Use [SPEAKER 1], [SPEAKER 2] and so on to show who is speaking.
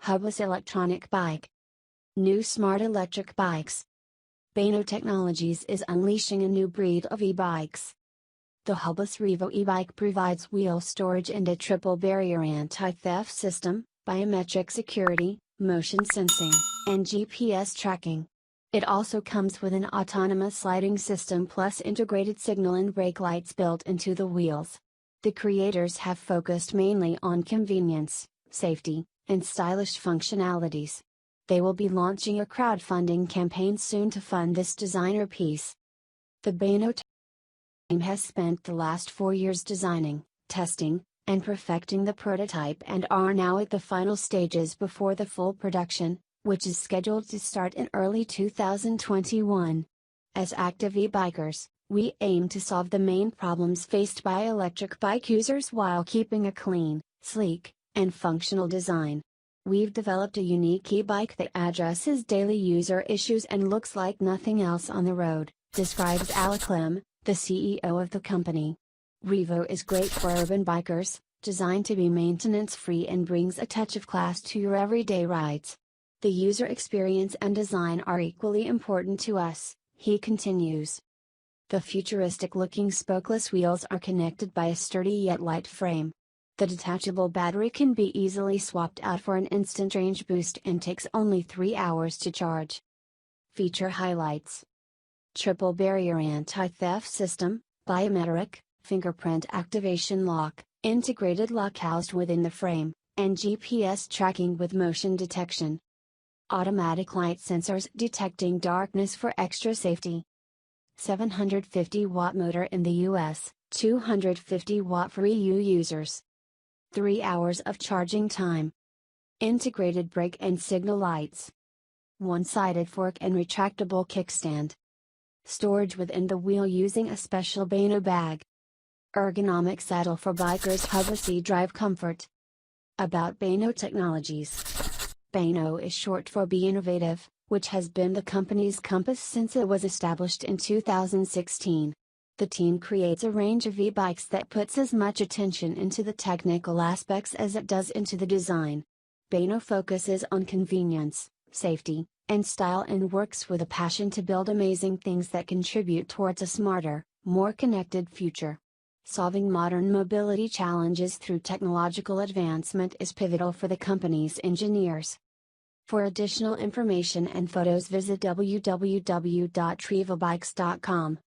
[SPEAKER 1] Hubless electronic bike. New smart electric bikes. Beno Technologies is unleashing a new breed of e-bikes. The Hubless Reevo e-bike provides wheel storage and a triple barrier anti-theft system, biometric security, motion sensing, and GPS tracking. It also comes with an autonomous sliding system plus integrated signal and brake lights built into the wheels. The creators have focused mainly on convenience, safety, and stylish functionalities. They will be launching a crowdfunding campaign soon to fund this designer piece. The Beno team has spent the last 4 years designing, testing, and perfecting the prototype and are now at the final stages before the full production, which is scheduled to start in early 2021. As active e-bikers, we aim to solve the main problems faced by electric bike users while keeping a clean, sleek, and functional design. We've developed a unique e-bike that addresses daily user issues and looks like nothing else on the road, describes Alec, the CEO of the company. Reevo is great for urban bikers, designed to be maintenance-free and brings a touch of class to your everyday rides. The user experience and design are equally important to us, he continues. The futuristic-looking spokeless wheels are connected by a sturdy yet light frame. The detachable battery can be easily swapped out for an instant range boost and takes only 3 hours to charge. Feature highlights: triple barrier anti-theft system, biometric, fingerprint activation lock, integrated lock housed within the frame, and GPS tracking with motion detection. Automatic light sensors detecting darkness for extra safety. 750-watt motor in the US, 250-watt for EU users. 3 hours of charging time. Integrated brake and signal lights. One-sided fork and retractable kickstand. Storage within the wheel using a special Beno bag. Ergonomic saddle for bikers. Hubless e-drive comfort. About Beno Technologies. Beno is short for Be Innovative, which has been the company's compass since it was established in 2016. The team creates a range of e-bikes that puts as much attention into the technical aspects as it does into the design. Beno focuses on convenience, safety, and style and works with a passion to build amazing things that contribute towards a smarter, more connected future. Solving modern mobility challenges through technological advancement is pivotal for the company's engineers. For additional information and photos, visit www.reevobikes.com.